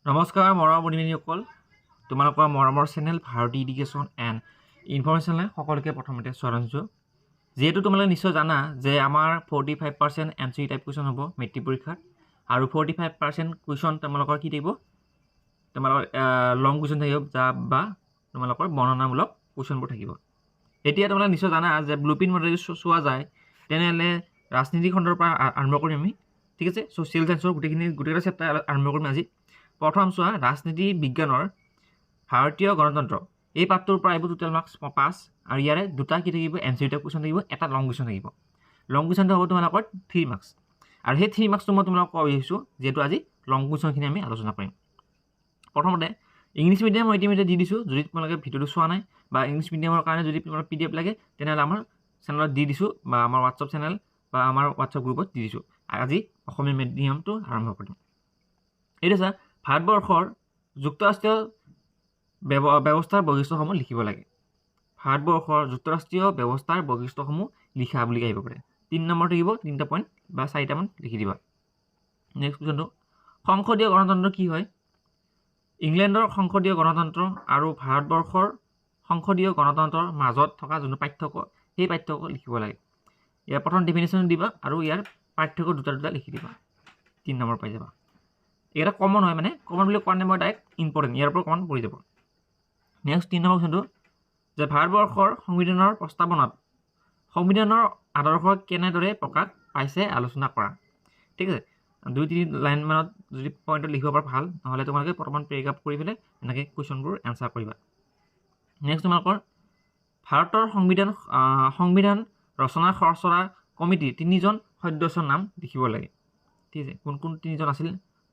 নমস্কাৰ মৰমৰ বন্ধুসকল, তোমালোকৰ মৰমৰ চেনেল ভাৰতী এডুকেশ্যন এণ্ড ইনফৰমেশ্যনলৈ সকলোকে প্ৰথমতে স্বাগতম জনাইছোঁ। যিহেতু তোমালোকে নিশ্চয় জানা যে আমাৰ 45% MCQ টাইপ কুৱেশ্যন হ'ব মেট্ৰিক পৰীক্ষাত, আৰু 45% কুৱেশ্যন তোমালোকৰ কি থাকিব, তোমালোকৰ লং কুৱেশ্যন থাকিব বা তোমালোকৰ বৰ্ণনামূলক কুৱেশ্যনবোৰ থাকিব। এতিয়া তোমালোকে নিশ্চয় জানা যে ব্লুপ্ৰিণ্ট মডেল চোৱা যায় তেনেহ'লে ৰাজনীতি খণ্ডৰ পৰা আৰম্ভ কৰিম আমি, ঠিক আছে। ছ'চিয়েল চায়েন্সৰ গোটেইকেইটা চেপ্টাৰ আৰম্ভ কৰিম আজি। প্ৰথম চোৱা ৰাজনীতি বিজ্ঞানৰ ভাৰতীয় গণতন্ত্ৰ, এই পাঠটোৰ পৰা এইবোৰ টোটেল মাৰ্কছ 5, আৰু ইয়াৰে দুটা কি থাকিব MCQ টাইপ কুৱেশ্যন থাকিব, এটা লং কুৱেশ্যন থাকিব। লং কুৱেশ্যনটো হ'ব তোমালোকৰ 3 মাৰ্কছ, আৰু সেই 3 মাৰ্কছটো মই তোমালোকক কৈ আহিছোঁ যিহেতু আজি লং কুৱেশ্যনখিনি আমি আলোচনা কৰিম। প্ৰথমতে ইংলিছ মিডিয়াম মই ইতিমধ্যে দি দিছোঁ, যদি তোমালোকে ভিডিঅ'টো চোৱা নাই বা ইংলিছ মিডিয়ামৰ কাৰণে যদি তোমালোকৰ PDF লাগে তেনেহ'লে আমাৰ চেনেলত দি দিছোঁ, বা আমাৰ হোৱাটছআপ চেনেল বা আমাৰ হোৱাটছআপ গ্ৰুপত দি দিছোঁ। আজি অসমীয়া মিডিয়ামটো আৰম্ভ কৰিম। এইটো চা, ভাৰতবৰ্ষৰ যুক্তৰাষ্ট্ৰীয় ব্যৱস্থাৰ বৈশিষ্ট্যসমূহ লিখিব লাগে। ভাৰতবৰ্ষৰ যুক্তৰাষ্ট্ৰীয় ব্যৱস্থাৰ বৈশিষ্ট্যসমূহ লিখা বুলি আহিব পাৰে। 3 নম্বৰ থাকিব, 3টা পইণ্ট বা 4টামান লিখি দিবা। নেক্সট কুৱেশ্যনটো, সংসদীয় গণতন্ত্ৰ কি হয়? ইংলেণ্ডৰ সংসদীয় গণতন্ত্ৰ আৰু ভাৰতবৰ্ষৰ সংসদীয় গণতন্ত্ৰৰ মাজত থকা যোনটো পাৰ্থক্য, সেই পাৰ্থক্য লিখিব লাগে। ইয়াৰ প্ৰথম ডেফিনেশ্যন দিবা আৰু ইয়াৰ পাৰ্থক্য দুটা লিখি দিবা। 3 নম্বৰ পাই যাবা। এইকেইটা কমন হয়, মানে কমন বুলি কোৱা নাই মই, ডাইৰেক্ট ইম্পৰ্টেণ্ট, ইয়াৰ পৰা কমন পৰি যাব। নেক্সট 3 নম্বৰ কুৱেশ্যনটো, যে ভাৰতবৰ্ষৰ সংবিধানৰ প্ৰস্তাৱনাত সংবিধানৰ আদৰ্শ কেনেদৰে প্ৰকাশ পাইছে আলোচনা কৰা। ঠিক আছে, 2-3 লাইনমানত যদি পইণ্টত লিখিব পৰা ভাল, নহ'লে তোমালোকে প্ৰথমত পেৰেগ্ৰাফ কৰি পেলাই এনেকৈ কুৱেশ্যনবোৰ এনচাৰ কৰিবা। নেক্সট তোমালোকৰ ভাৰতৰ সংবিধান ৰচনাৰ খৰচৰা কমিটিৰ 3জন সদস্যৰ নাম লিখিব লাগে। ঠিক আছে, কোন কোন 3জন আছিল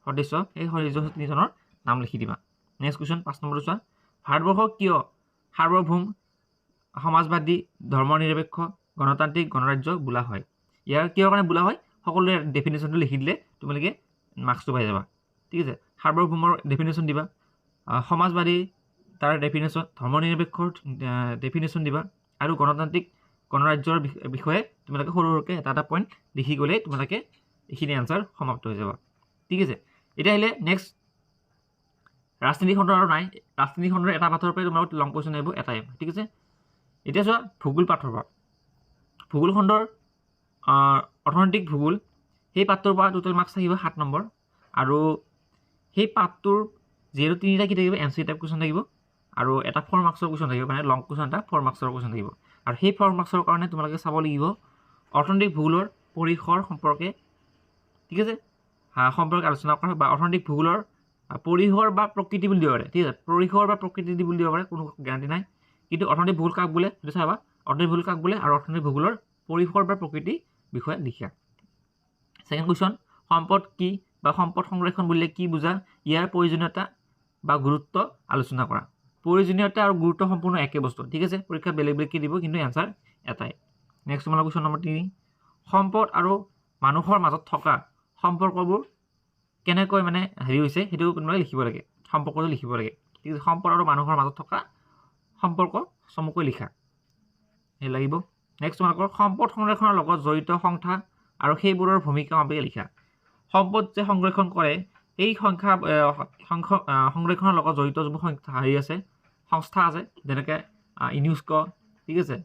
সদস্য, সেই সদস্য 3জনৰ নাম লিখি দিবা। নেক্সট কুৱেশ্যন 5 নম্বৰটো চোৱা, ভাৰতবৰ্ষক কিয় সাৰ্বভৌম সমাজবাদী ধৰ্মনিৰপেক্ষ গণতান্ত্ৰিক গণৰাজ্য বোলা হয়? ইয়াৰ কিয় কাৰণে বোলা হয়, সকলোৱে ডেফিনেশ্যনটো লিখি দিলে তোমালোকে মাৰ্কছটো পাই যাবা। ঠিক আছে, সাৰ্বভৌমৰ ডেফিনেশ্যন দিবা, সমাজবাদী তাৰ ডেফিনেশ্যন, ধৰ্মনিৰপেক্ষৰ ডেফিনেশ্যন দিবা, আৰু গণতান্ত্ৰিক গণৰাজ্যৰ বিষয়ে তোমালোকে সৰু সৰুকৈ এটা পইণ্ট লিখি গ'লেই তোমালোকে এইখিনি এনচাৰ সমাপ্ত হৈ যাব। ঠিক আছে, এতিয়া আহিলে নেক্সট ৰাজনীতি খণ্ড আৰু নাই। ৰাজনীতি খণ্ডৰ এটা পাঠৰ পৰাই তোমাৰ লং কুৱেশ্যন আহিব এটাই। ঠিক আছে, এতিয়া চোৱা ভূগোল পাঠৰ পৰা, ভূগোল খণ্ডৰ অৰ্থনৈতিক ভূগোল, সেই পাঠটোৰ পৰা টোটেল মাৰ্কছ থাকিব 7 নম্বৰ, আৰু সেই পাঠটোৰ যিহেতু 3টা কি থাকিব MCQ টাইপ কুৱেশ্যন থাকিব, আৰু এটা 4 মাৰ্কছৰ কুৱেশ্যন থাকিব, মানে লং কুৱেশ্যন এটা 4 মাৰ্কছৰ কুৱেশ্যন থাকিব। আৰু সেই 4 মাৰ্কছৰ কাৰণে তোমালোকে চাব লাগিব অৰ্থনৈতিক ভূগোলৰ পৰিসৰ সম্পৰ্কে, ঠিক আছে, সম্পৰ্কে আলোচনা কৰা, বা অৰ্থনৈতিক ভূগোলৰ পৰিসৰ বা প্ৰকৃতি বুলি দিব পাৰে। ঠিক আছে, পৰিসৰ বা প্ৰকৃতি বুলি দিব পাৰে, কোনো গেৰাণ্টি নাই, কিন্তু অৰ্থনৈতিক ভূগোল কাক বোলে সেইটো চাবা, অৰ্থনৈতিক ভূগোল কাক বোলে, আৰু অৰ্থনৈতিক ভূগোলৰ পৰিসৰ বা প্ৰকৃতি বিষয়ে লিখা। ছেকেণ্ড কুৱেশ্যন, সম্পদ কি বা সম্পদ সংৰক্ষণ বুলিলে কি বুজা? ইয়াৰ প্ৰয়োজনীয়তা বা গুৰুত্ব আলোচনা কৰা। প্ৰয়োজনীয়তা আৰু গুৰুত্ব সম্পূৰ্ণ একে বস্তু। ঠিক আছে, পৰীক্ষা বেলেগ বেলেগকৈ দিব, কিন্তু এনচাৰ এটাই। নেক্সট তোমালোকৰ কুৱেশ্যন নম্বৰ 3, সম্পদ আৰু মানুহৰ মাজত থকা সম্পৰ্কবোৰ কেনেকৈ মানে হৈছে সেইটো তোমালোকে লিখিব লাগে, সম্পৰ্কটো লিখিব লাগে। ঠিক আছে, সম্পদ আৰু মানুহৰ মাজত থকা সম্পৰ্ক চমুকৈ লিখা সেই লাগিব। নেক্সট তোমালোকৰ সম্পদ সংৰক্ষণৰ লগত জড়িত সংস্থা আৰু সেইবোৰৰ ভূমিকা সম্পৰ্কে লিখা। সম্পদ যে সংৰক্ষণ কৰে, এই সংৰক্ষণৰ লগত জড়িত যিবোৰ সংস্থা আছে, যেনেকৈ ইউনেস্কো, ঠিক আছে,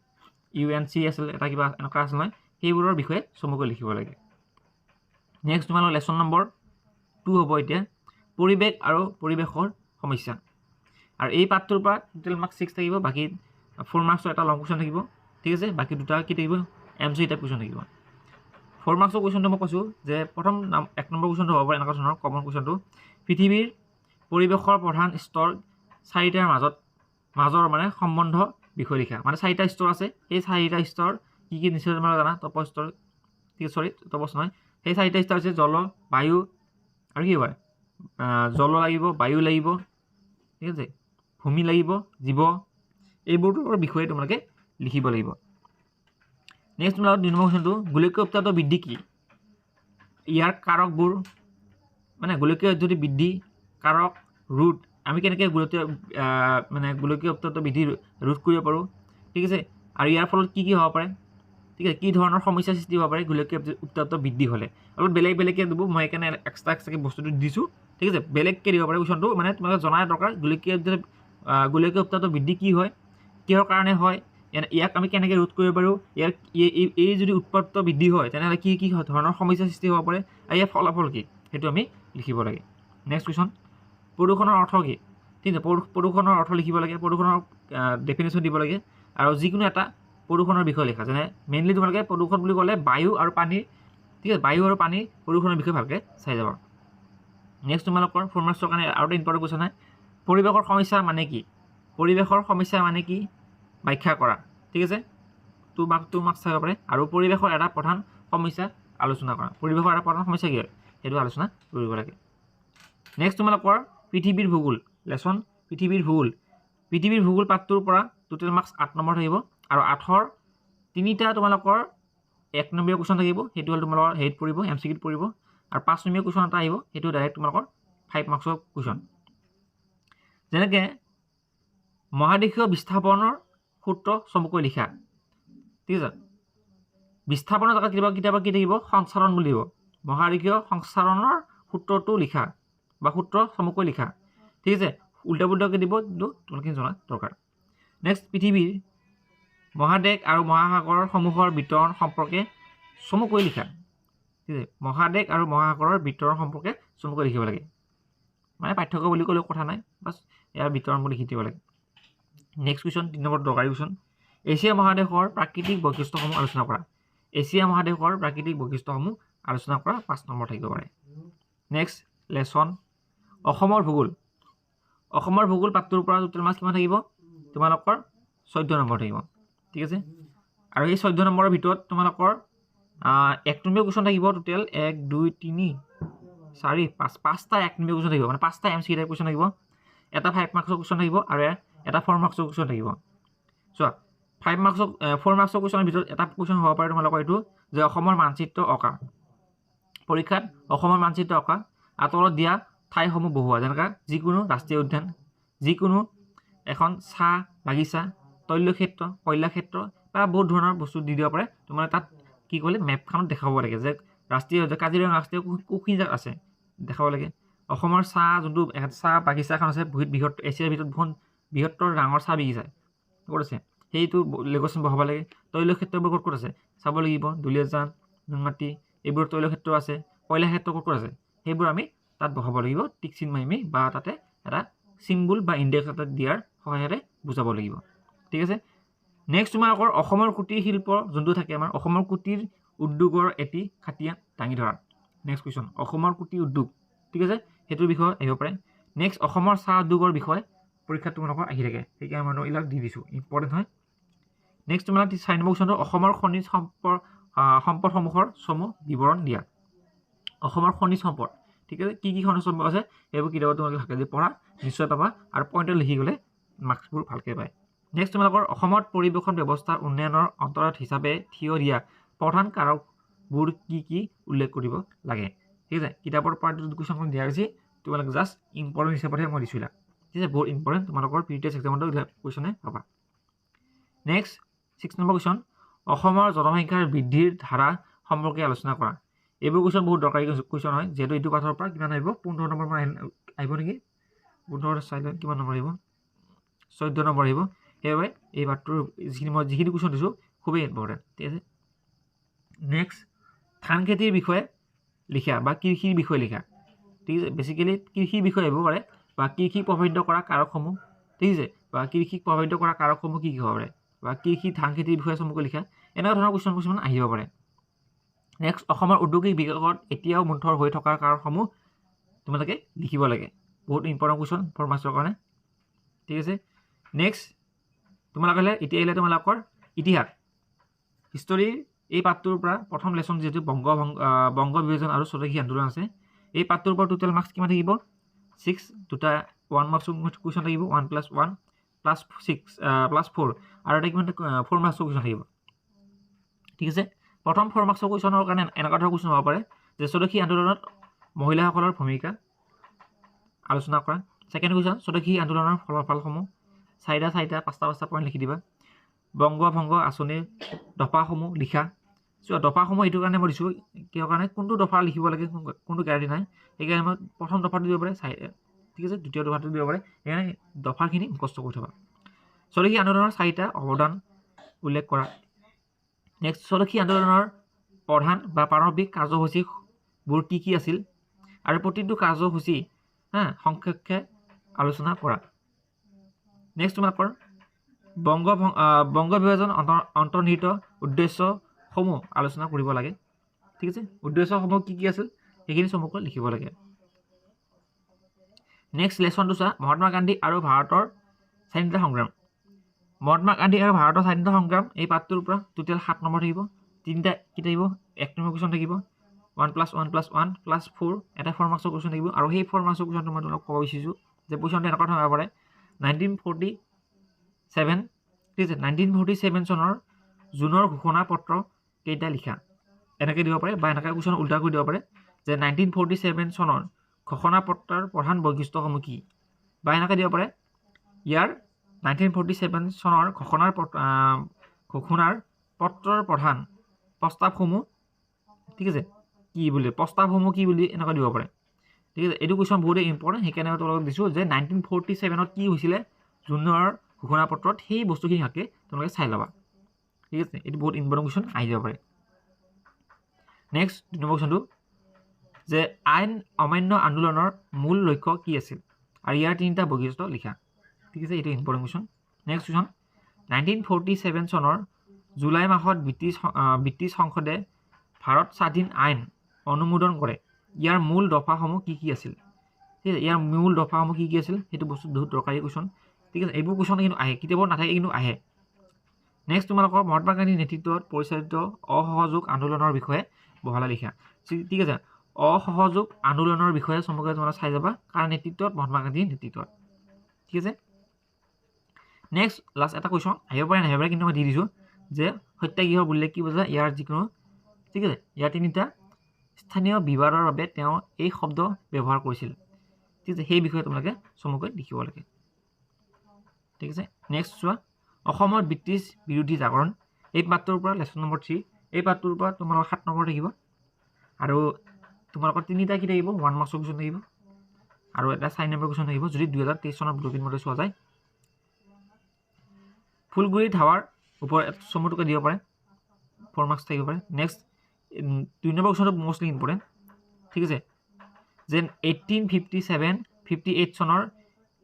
UNC আছিল, এটা কিবা এনেকুৱা আছিল নহয়, সেইবোৰৰ বিষয়ে চমুকৈ লিখিব লাগে। নেক্সট তোমালোকৰ লেচন নম্বৰ 2 হ'ব এতিয়া, পৰিৱেশ আৰু পৰিৱেশৰ সমস্যা, আৰু এই পাঠটোৰ পৰা টোটেল মাৰ্কছ 6 থাকিব, বাকী 4 মাৰ্কছৰ এটা লং কুৱেশ্যন থাকিব। ঠিক আছে, বাকী দুটা কি থাকিব MCQ টাইপ কুৱেশ্যন থাকিব। 4 মাৰ্কছৰ কুৱেশ্যনটো মই কৈছোঁ যে প্ৰথম 1 নম্বৰ কুৱেশ্যনটো হ'ব পাৰে এনেকুৱা ধৰণৰ কমন কুৱেশ্যনটো, পৃথিৱীৰ পৰিৱেশৰ প্ৰধান স্তৰ 4টাৰ মাজৰ মানে সম্বন্ধ বিষয় লিখা। মানে 4টা স্তৰ আছে, সেই 4টা স্তৰ কি কি নিশ্চয় তোমালোকে জানা, তপস্তৰ, ঠিক আছে, তপস্ত নহয়, সেই 4টা স্তৰ হৈছে জল, বায়ু, আৰু কি হয়, জল লাগিব, বায়ু লাগিব, ঠিক আছে, ভূমি লাগিব, জীৱ, এইবোৰৰ বিষয়ে তোমালোকে লিখিব লাগিব। নেক্সট তোমালোকৰ 2 নম্বৰ কুৱেশ্যনটো, গোলকীয় উত্তাপ বৃদ্ধি কি? ইয়াৰ কাৰকবোৰ, মানে গোলকীয় যদি বৃদ্ধি কাৰক ৰোধ, আমি কেনেকৈ গোলকীয় উত্তাপ বৃদ্ধি ৰোধ কৰিব পাৰোঁ। ঠিক আছে, আৰু ইয়াৰ ফলত কি কি হ'ব পাৰে, ঠিক আছে, কি ধৰণৰ সমস্যাৰ সৃষ্টি হ'ব পাৰে গোলকীয় উত্তাপ বৃদ্ধি হ'লে। অলপ বেলেগকৈ দিব, মই সেইকাৰণে এক্সট্ৰাকৈ বস্তুটো দিছোঁ। ঠিক আছে, বেলেগকৈ দিব পাৰে কুৱেশ্যনটো, মানে তোমালোকে জনাৰ দৰকাৰ গোলকীয় উত্তাপ বৃদ্ধি কি হয়, কিহৰ কাৰণে হয়, ইয়াক আমি কেনেকৈ ৰোধ কৰিব পাৰোঁ, এই যদি উত্তাপ বৃদ্ধি হয় তেনেহ'লে কি কি ধৰণৰ সমস্যাৰ সৃষ্টি হ'ব পাৰে আৰু ইয়াৰ ফলাফল কি সেইটো আমি লিখিব লাগে। নেক্সট কুৱেশ্যন, প্ৰদূষণৰ অৰ্থ কি? ঠিক আছে, প্ৰদূষণৰ অৰ্থ লিখিব লাগে, প্ৰদূষণৰ ডেফিনেশ্যন দিব লাগে আৰু যিকোনো এটা প্ৰদূষণৰ বিষয়ে লিখা, যেনে মেইনলি তোমালোকে প্ৰদূষণ বুলি ক'লে বায়ু আৰু পানী, ঠিক আছে, বায়ু আৰু পানী প্ৰদূষণৰ বিষয়ে ভালকৈ চাই যাব। নেক্সট তোমালোকৰ 4 মাৰ্কছৰ কাৰণে আৰু এটা ইম্পৰ্টেণ্ট কুৱেশ্যন হয়, পৰিৱেশৰ সমস্যা মানে কি? পৰিৱেশৰ সমস্যা মানে কি ব্যাখ্যা কৰা। ঠিক আছে, 2 মাৰ্কছ চাব পাৰে। আৰু পৰিৱেশৰ এটা প্ৰধান সমস্যা আলোচনা কৰা, পৰিৱেশৰ এটা প্ৰধান সমস্যা কি হয় সেইটো আলোচনা কৰিব লাগে। নেক্সট তোমালোকৰ পৃথিৱীৰ ভূগোল লেচন, পৃথিৱীৰ ভূগোল পাঠটোৰ পৰা টোটেল মাৰ্কছ 8 নম্বৰ থাকিব আৰু 8ৰ 3টা তোমালোকৰ 1 নম্বৰীয়া কুৱেশ্যন থাকিব, সেইটো হ'ল তোমালোকৰ হেৰিত পৰিব, MCQত পৰিব, আৰু 5 নম্বৰীয়া কুৱেশ্যন এটা আহিব, সেইটো ডাইৰেক্ট তোমালোকৰ 5 মাৰ্কছৰ কুৱেশ্যন। যেনেকৈ মহাদেশীয় বিস্থাপনৰ সূত্ৰ চমুকৈ লিখা। ঠিক আছে, বিস্থাপনৰ জেগাত কেতিয়াবা কি থাকিব, সংস্থাৰণ বুলি দিব, মহাদেশীয় সংস্থাৰণৰ সূত্ৰটো লিখা বা সূত্ৰ চমুকৈ লিখা। ঠিক আছে, উল্টা পুল্টাকৈ দিব, কিন্তু তোমালোকে জনা দৰকাৰ। নেক্সট, পৃথিৱীৰ মহাদেশ আৰু মহাসাগৰৰ সমূহৰ বিতৰণ সম্পৰ্কে চমুকৈ লিখা। ঠিক আছে, মহাদেশ আৰু মহাসাগৰৰ বিতৰণ সম্পৰ্কে চমুকৈ লিখিব লাগে, মানে পাৰ্থক্য বুলি ক'লেও কথা নাই, বাছ ইয়াৰ বিতৰণ বুলি লিখি দিব লাগে। নেক্সট কুৱেশ্যন, 3 নম্বৰ দৰকাৰী কুৱেশ্যন, এছিয়া মহাদেশৰ প্ৰাকৃতিক বৈশিষ্ট্যসমূহ আলোচনা কৰা। এছিয়া মহাদেশৰ প্ৰাকৃতিক বৈশিষ্ট্যসমূহ আলোচনা কৰা 5 নম্বৰ থাকিব পাৰে। নেক্সট লেচন, অসমৰ ভূগোল পাঠটোৰ পৰা টোটেল মাৰ্কছ কিমান থাকিব, তোমালোকৰ 14 নম্বৰ থাকিব। ঠিক আছে, আৰু এই 14 নম্বৰৰ ভিতৰত তোমালোকৰ 1 নম্বৰীয়া কুৱেশ্যন থাকিব, টোটেল 1 2 3 4 5 5টা 1 নম্বৰীয়া কুৱেশ্যন থাকিব, মানে 5টা MCQ টাইপ কুৱেশ্যন থাকিব, এটা 5 মাৰ্কছৰ কুৱেশ্যন থাকিব আৰু এটা 4 মাৰ্কছৰ কুৱেশ্যন থাকিব। চোৱা, 4 মাৰ্কছৰ কুৱেশ্যনৰ ভিতৰত এটা কুৱেশ্যন হ'ব পাৰে তোমালোকৰ এইটো যে অসমৰ মানচিত্ৰ অঁকা, পৰীক্ষাত অসমৰ মানচিত্ৰ অঁকা, আঁতৰত দিয়া ঠাইসমূহ বহুৱা, যেনেকৈ যিকোনো ৰাষ্ট্ৰীয় উদ্যান, যিকোনো এখন চাহ বাগিচা, তৈলক্ষেত্ৰ, কয়লাক্ষেত্ৰ বা বহুত ধৰণৰ বস্তু দি দিব পাৰে। তোমালোকে তাত কি কৰিলে মেপখনত দেখাব লাগে যে ৰাষ্ট্ৰীয় কাজিৰঙা ৰাষ্ট্ৰীয় কোনখিনি জেগাত আছে দেখাব লাগে। অসমৰ চাহ যোনটো চাহ বাগিচা এখন আছে, বৃহৎ এছিয়াৰ ভিতৰত বৃহত্তৰ ডাঙৰ চাহ বাগিচা ক'ত আছে সেইটো লোকেশ্যন বহাব লাগে। তৈলক্ষেত্ৰবোৰ ক'ত আছে চাব লাগিব, দুলীয়াজান, নুনমাটি এইবোৰ তৈলক্ষেত্ৰ আছে, কয়লাক্ষেত্ৰ ক'ত আছে সেইবোৰ আমি তাত বহাব লাগিব, টিক চিন মাৰি বা তাতে এটা চিম্বল বা ইণ্ডেক্স এটা দিয়াৰ সহায়েৰে বুজাব লাগিব। ঠিক আছে, নেক্সট তোমালোকৰ অসমৰ কুটীৰ শিল্প যোনটো থাকে, আমাৰ অসমৰ কুটীৰ উদ্যোগৰ এটি খাটিয়া দাঙি ধৰা। নেক্সট কুৱেশ্যন, অসমৰ কুটীৰ উদ্যোগ, ঠিক আছে, সেইটোৰ বিষয়ে আহিব পাৰে। নেক্সট, অসমৰ চাহ উদ্যোগৰ বিষয়ে পৰীক্ষাত তোমালোকৰ আহি থাকে, সেইকাৰণে মই এইবিলাক দি দিছোঁ, ইম্পৰ্টেণ্ট হয়। নেক্সট তোমালোকে 4 নম্বৰ কুৱেশ্যনটো অসমৰ খনিজ সম্পদসমূহৰ চমু বিৱৰণ দিয়া। অসমৰ খনিজ সম্পদ, ঠিক আছে, কি কি খনিজ সম্পদ আছে সেইবোৰ কিতাপত তোমালোকে ভালকৈ যদি পঢ়া নিশ্চয় পাবা, আৰু পইণ্টত লিখি গ'লে মাৰ্কছবোৰ ভালকৈ পায়। নেক্সট তোমালোকৰ অসমত পৰিবহণ ব্যৱস্থাৰ উন্নয়নৰ অন্তৰালত হিচাপে থিয় দিয়া প্ৰধান কাৰকবোৰ কি কি উল্লেখ কৰিব লাগে। ঠিক আছে, কিতাপৰ পৰা কুৱেশ্যনখন দিয়া হৈছে, তোমালোকে জাষ্ট ইম্পৰ্টেণ্ট হিচাপতহে মই দিছোঁ ইয়াক। ঠিক আছে, বহুত ইম্পৰ্টেণ্ট, তোমালোকৰ প্ৰিভিয়াছ এক্সামতো এইবিলাক কুৱেশ্যনে পাবা। নেক্সট 6 নম্বৰ কুৱেশ্যন, অসমৰ জনসংখ্যাৰ বৃদ্ধিৰ ধাৰা সম্পৰ্কে আলোচনা কৰা। এইবোৰ কুৱেশ্যন বহুত দৰকাৰী কুৱেশ্যন হয়, যিহেতু এইটো পাঠৰ পৰা কিমান আহিব, 15 নম্বৰ মান আহিব নেকি, 15 চাই লওঁ কিমান নম্বৰ আহিব, 14 নম্বৰ আহিব। সেইবাবে এই পাঠটোৰ যিখিনি কুৱেশ্যন দিছোঁ খুবেই ইম্পৰ্টেণ্ট। ঠিক আছে, নেক্সট ধান খেতিৰ বিষয়ে লিখা বা কৃষিৰ বিষয়ে লিখা। ঠিক আছে, বেচিকেলি কৃষিৰ বিষয়ে আহিব পাৰে বা কৃষিক প্ৰভাৱিত কৰা কাৰকসমূহ, ঠিক আছে, বা কৃষিক প্ৰভাৱিত কৰা কাৰকসমূহ কি কি হ'ব পাৰে, বা কৃষি ধান খেতিৰ বিষয়ে চমুকৈ লিখা, এনেকুৱা ধৰণৰ কুৱেশ্যন কিছুমান আহিব পাৰে। নেক্সট, অসমৰ ঔদ্যোগিক বিকাশত এতিয়াও মন্থৰ হৈ থকাৰ কাৰণসমূহ তোমালোকে লিখিব লাগে, বহুত ইম্পৰ্টেণ্ট কুৱেশ্যন 4 মাৰ্কছৰ কাৰণে। ঠিক আছে, নেক্সট তোমালোকে এতিয়া আহিলে তোমালোকৰ ইতিহাস হিষ্টৰীৰ এই পাঠটোৰ পৰা প্ৰথম লেচন যিহেতু বংগ বিভাজন আৰু স্বদেশী আন্দোলন আছে, এই পাঠটোৰ পৰা টোটেল মাৰ্কছ কিমান থাকিব, 6, দুটা 1 মাৰ্কছৰ কুৱেশ্যন থাকিব, 1 + 1 + 6 + 4, আৰু এটা কিমান 4 মাৰ্কছৰ কুৱেশ্যন থাকিব। ঠিক আছে, প্ৰথম 4 মাৰ্কছৰ কুৱেশ্যনৰ কাৰণে এনেকুৱা ধৰণৰ কুৱেশ্যন হ'ব পাৰে যে স্বদেশী আন্দোলনত মহিলাসকলৰ ভূমিকা আলোচনা কৰা। ছেকেণ্ড কুৱেশ্যন, স্বদেশী আন্দোলনৰ ফলাফলসমূহ 4টা 5টা পইণ্ট লিখি দিবা। বংগভংগ আঁচনিৰ দফাসমূহ লিখা। দফাসমূহ এইটো কাৰণে মই দিছোঁ কিহৰ কাৰণে কোনটো দফা লিখিব লাগে কোনটো গেৰাণ্টি নাই সেইকাৰণে মই প্ৰথম দফাটো দিব পাৰে ঠিক আছে দ্বিতীয় দফাটো দিব পাৰে সেইকাৰণে দফাখিনি মুখস্থ কৰি থবা। স্বদেশী আন্দোলনৰ 4টা অৱদান উল্লেখ কৰা। নেক্সট স্বদেশী আন্দোলনৰ প্ৰধান বা প্ৰাৰম্ভিক কাৰ্যসূচীবোৰ কি আছিল আৰু প্ৰতিটো কাৰ্যসূচী সংক্ষেপে আলোচনা কৰা। নেক্সট তোমালোকৰ বংগ বিভাজন অন্তৰ্নিহিত উদ্দেশ্যসমূহ আলোচনা কৰিব লাগে। ঠিক আছে উদ্দেশ্যসমূহ কি আছিল সেইখিনি চমুকৈ লিখিব লাগে। নেক্সট লেচনটো চোৱা মহাত্মা গান্ধী আৰু ভাৰতৰ স্বাধীনতা সংগ্ৰাম। মহাত্মা গান্ধী আৰু ভাৰতৰ স্বাধীনতা সংগ্ৰাম এই পাঠটোৰ পৰা টোটেল 7 নম্বৰ থাকিব। 3টা কি থাকিব 1 নম্বৰ কুৱেশ্যন থাকিব 1+1+1+4 এটা 4 মাৰ্কছৰ কুৱেশ্যন থাকিব আৰু সেই 4 মাৰ্কছৰ কুৱেশ্যনটো মই তোমালোকক ক'ব বিচাৰিছোঁ যে কুৱেশ্যনটো এনেকুৱা ধৰণৰ হ'ব পাৰে 1947 ঠিক আছে 1947 চনৰ জুনৰ ঘোষণা পত্ৰ কেইটা লিখা এনেকৈ দিব পাৰে বা এনেকৈ কুৱেশ্যন উল্টা কৰি দিব পাৰে যে 1947 চনৰ ঘোষণা পত্ৰৰ প্ৰধান বৈশিষ্ট্যসমূহ কি বা এনেকৈ দিব পাৰে ইয়াৰ 1947 চনৰ ঘোষণাৰ পত্ৰৰ প্ৰধান প্ৰস্তাৱসমূহ ঠিক আছে কি বুলি প্ৰস্তাৱসমূহ কি বুলি এনেকৈ দিব পাৰে। ঠিক আছে এইটো কুৱেশ্যন বহুতেই ইম্পৰ্টেণ্ট সেইকাৰণে মই তোমালোকক দিছোঁ যে 1947ত কি হৈছিলে জুনৰ ঘোষণা পত্ৰত সেই বস্তুখিনি থাকে তোমালোকে চাই ল'বা। ঠিক আছে এইটো বহুত ইম্পৰ্টেণ্ট কুৱেশ্যন আহি যাব পাৰে। নেক্সট 2 নম্বৰ কুৱেশ্যনটো যে আইন অমান্য আন্দোলনৰ মূল লক্ষ্য কি আছিল আৰু ইয়াৰ 3টা বৈশিষ্ট্য লিখা। ঠিক আছে এইটো ইম্পৰ্টেণ্ট কুৱেশ্যন। নেক্সট কুৱেশ্যন 1947 চনৰ জুলাই মাহত ব্ৰিটিছ সংসদে ভাৰত স্বাধীন আইন অনুমোদন কৰে ইয়াৰ মূল দফাসমূহ কি আছিল। ঠিক আছে ইয়াৰ মূল দফাসমূহ কি আছিল সেইটো বস্তু বহুত দৰকাৰী কুৱেশ্যন। ঠিক আছে এইবোৰ কুৱেশ্যন কিন্তু আহে কেতিয়াবা নাথাকে কিন্তু আহে। নেক্সট তোমালোকৰ মহাত্মা গান্ধীৰ নেতৃত্বত পৰিচালিত অসহযোগ আন্দোলনৰ বিষয়ে বহলাই লিখা। ঠিক আছে অসহযোগ আন্দোলনৰ বিষয়ে চমুকৈ তোমালোকে চাই যাবা কাৰ নেতৃত্বত মহাত্মা গান্ধীৰ নেতৃত্বত। ঠিক আছে নেক্সট লাষ্ট এটা কুৱেশ্যন আহিব পাৰে নাহিব পাৰে কিন্তু মই দি দিছোঁ যে সত্যাগ্ৰহ বুলিলে কি বুজা ইয়াৰ যিকোনো ঠিক আছে ইয়াৰ 3টা স্থানীয় বিবাদৰ বাবে তেওঁ এই শব্দ ব্যৱহাৰ কৰিছিল। ঠিক আছে সেই বিষয়ে তোমালোকে চমুকৈ লিখিব লাগে। ঠিক আছে নেক্সট চোৱা অসমৰ ব্ৰিটিছ বিৰোধী জাগৰণ এই পাঠটোৰ পৰা লেচন নম্বৰ 3 এই পাঠটোৰ পৰা তোমালোকৰ 7 নম্বৰ থাকিব আৰু তোমালোকৰ 3টা কি থাকিব 1 মাৰ্কছৰ কুৱেশ্যন থাকিব আৰু এটা 4 নম্বৰ কুৱেশ্যন থাকিব যদি 2023 চনৰ ব্লুপ্ৰিণ্ট মতে চোৱা যায়। ফুলগুৰি ধাৱাৰ ওপৰত চমুকৈ দিব পাৰে 4 মাৰ্কছ থাকিব পাৰে। নেক্সট 2 নম্বৰ কুৱেশ্যনটো মষ্টলি ইম্পৰ্টেণ্ট। ঠিক আছে যেন 1857-58 চনৰ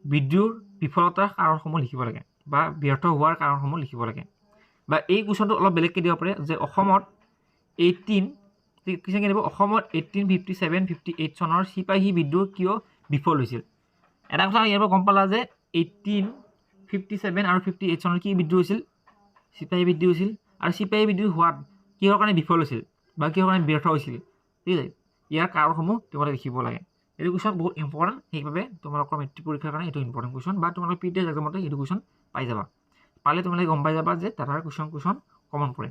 বিদ্ৰোহৰ বিফলতাৰ কাৰণসমূহ লিখিব লাগে বা ব্যৰ্থ হোৱাৰ কাৰণসমূহ লিখিব লাগে বা এই কুৱেশ্যনটো অলপ বেলেগকৈ দিব পাৰে যে অসমত 1857-58 চনৰ চিপাহী বিদ্ৰোহ কিয় বিফল হৈছিল। এটা কথা ইয়াৰ পৰা গম পালা যে 1857 আৰু 58 চনৰ কি বিদ্ৰোহ হৈছিল চিপাহী বিদ্ৰোহ হৈছিল আৰু চিপাহী বিদ্ৰোহ হোৱাত কিহৰ কাৰণে বিফল হৈছিল বা কিহৰ কাৰণে ব্যৰ্থ হৈছিল। ঠিক আছে ইয়াৰ কাৰণসমূহ তোমালোকে লিখিব লাগে। এইটো কুৱেশ্যন বহুত ইম্পৰ্টেণ্ট সেইবাবে তোমালোকৰ মেট্ৰিক পৰীক্ষাৰ কাৰণে এইটো ইম্পৰ্টেণ্ট কুৱেশ্যন বা তোমালোকে প্ৰিটেষ্ট এক্সামতে এইটো কুৱেশ্যন পাই যাবা পালে তোমালোকে গম পাই যাবা যে তাৰ কুৱেশ্যন কমন পৰে।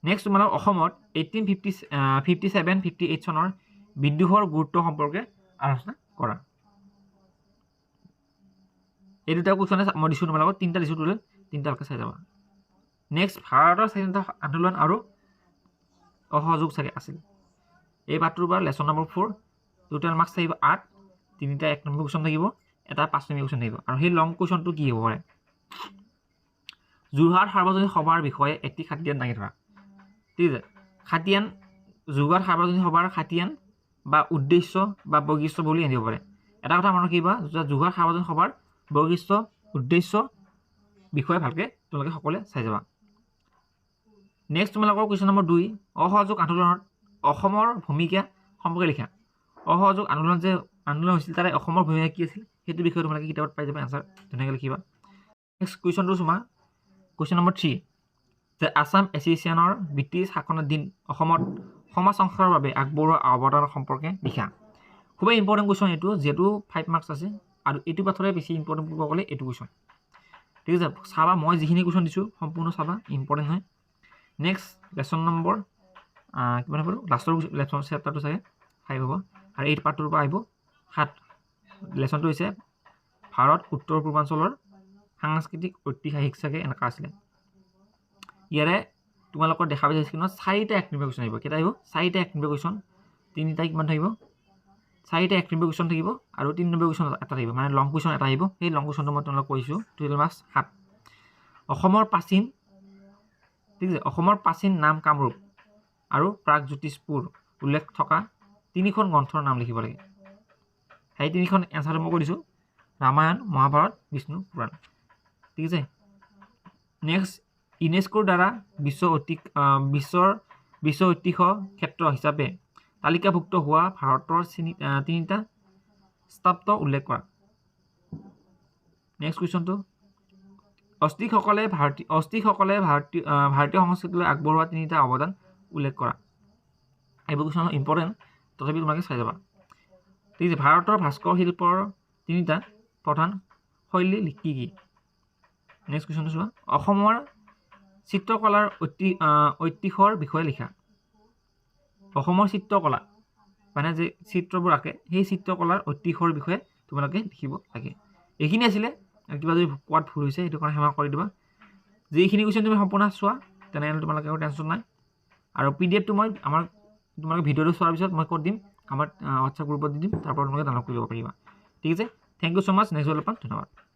নেক্সট তোমালোক অসমত 1857-58 চনৰ বিদ্ৰোহৰ গুৰুত্ব সম্পৰ্কে আলোচনা কৰা। এই দুটা কুৱেশ্যনে মই দিছোঁ তোমালোকক 3টা দিছোঁ টোটেল 3টা ভালকৈ চাই যাবা। নেক্সট ভাৰতৰ স্বাধীনতা আন্দোলন আৰু অসহযোগ চাগে আছিল এই পাঠটোৰ পৰা লেচন নম্বৰ 4 টোটেল মাৰ্কছ থাকিব 8 3টা 1 নম্বৰ কুৱেশ্যন থাকিব এটা 5 নম্বৰ কুৱেশ্যন থাকিব আৰু সেই লং কুৱেশ্যনটো কি হ'ব পাৰে যোৰহাট সাৰ্বজনীন সভাৰ বিষয়ে এটি খাতিয়ান দাঙি ধৰা। ঠিক আছে খাতিয়ান যোৰহাট সাৰ্বজনীন সভাৰ খাতিয়ান বা উদ্দেশ্য বা বৈশিষ্ট্য বুলি আনিব পাৰে। এটা কথা মনত ৰাখিবা যোৰহাট সাৰ্বজনীন সভাৰ বৈশিষ্ট্য উদ্দেশ্য বিষয়ে ভালকৈ তোমালোকে সকলোৱে চাই যাবা। নেক্সট তোমালোকৰ কুৱেশ্যন নম্বৰ 2 অসহযোগ আন্দোলনত অসমৰ ভূমিকা সম্পৰ্কে লিখা। অসহযোগ আন্দোলন যে আন্দোলন হৈছিল তাৰে অসমৰ ভূমিকা কি আছিল সেইটো বিষয়ে তোমালোকে কিতাপত পাই যাবা এনচাৰ ধুনীয়াকৈ লিখিবা। নেক্সট কুৱেশ্যনটো চোৱা কুৱেশ্যন নম্বৰ 3 যে আছাম এছ'চিয়েশ্যনৰ ব্ৰিটিছ শাসনৰ দিন অসমত সমাজ সংস্কাৰৰ বাবে আগবঢ়োৱা অৱদান সম্পৰ্কে লিখা। খুবেই ইম্পৰ্টেণ্ট কুৱেশ্যন এইটো যিহেতু 5 মাৰ্কছ আছে আৰু এইটো পাঠৰে বেছি ইম্পৰ্টেণ্ট বুলি ক'লে এইটো কুৱেশ্যন। ঠিক আছে চাবা মই যিখিনি কুৱেশ্যন দিছোঁ সম্পূৰ্ণ চাবা ইম্পৰ্টেণ্ট হয়। নেক্সট লেচন নম্বৰ কিমান হ'ব লাষ্টৰ লেচন চেপ্টাৰটো চাগে 5 হ'ব আৰু এই পাঠটোৰ পৰা আহিব 7 লেচনটো হৈছে ভাৰত উত্তৰ পূৰ্বাঞ্চলৰ সাংস্কৃতিক ঐতিহাসিক চাগে এনেকুৱা আছিলে ইয়াৰে তোমালোকৰ দেখা পাইছা স্ক্ৰীনত 4টা এক নম্বৰ কুৱেশ্যন আহিব কেইটা আহিব 4টা এক নম্বৰ কুৱেশ্যন 3টা কিমান থাকিব 4টা এক নম্বৰ কুৱেশ্যন থাকিব আৰু 3 নম্বৰ কুৱেশ্যন এটা থাকিব মানে লং কুৱেশ্যন এটা আহিব সেই লং কুৱেশ্যনটো মই তোমালোকক কৈছোঁ 12 মাৰ্কছ 7 অসমৰ প্ৰাচীন ঠিক আছে অসমৰ প্ৰাচীন নাম কামৰূপ আৰু প্ৰাগজ্যোতিষপুৰ উল্লেখ থকা 3খন গ্ৰন্থৰ নাম লিখিব লাগে সেই 3খন এনসাৰটো মই কৈ দিছোঁ ৰামায়ণ মহাভাৰত বিষ্ণু পুৰাণ ঠিক আছে নেক্সট ইউনেস্কোৰ দ্বাৰা বিশ্ব ঐতিহ্য ক্ষেত্ৰ হিচাপে তালিকাভুক্ত হোৱা ভাৰতৰ 3টা স্থাপত্য উল্লেখ কৰা নেক্সট কুৱেশ্যনটো অষ্ট্ৰিকসকলে ভাৰতীয় সংস্কৃতিলৈ আগবঢ়োৱা 3টা অৱদান উল্লেখ কৰা এইবোৰ কুৱেশ্যন ইম্পৰ্টেণ্ট তথাপি তোমালোকে চাই যাবা ঠিক আছে ভাৰতৰ ভাস্কৰ শিল্পৰ 3টা প্ৰধান শৈলী কি কি নেক্সট কুৱেশ্যনটো চোৱা অসমৰ চিত্ৰকলাৰ ঐতিহ্যৰ বিষয়ে লিখা অসমৰ চিত্ৰকলা মানে যে চিত্ৰবোৰ আঁকে সেই চিত্ৰকলাৰ ঐতিহ্যৰ বিষয়ে তোমালোকে লিখিব লাগে এইখিনি আছিলে কিবা যদি কোৱাত ভুল হৈছে সেইটো কাৰণে ক্ষমা কৰি দিবা যিখিনি কুৱেশ্যন তুমি সম্পূৰ্ণ চোৱা তেনেহ'লে তোমালোকে একো টেনশ্যন নাই আৰু PDF টো মই তোমালোকে ভিডিঅ'টো চোৱাৰ পিছত মই ক'ত দিম আমাৰ হোৱাটছআপ গ্ৰুপত দি দিম তাৰ পৰা তোমালোকে ডাউনলোড কৰিব পাৰিবা ঠিক আছে thank you so' much next অলপমান ধন্যবাদ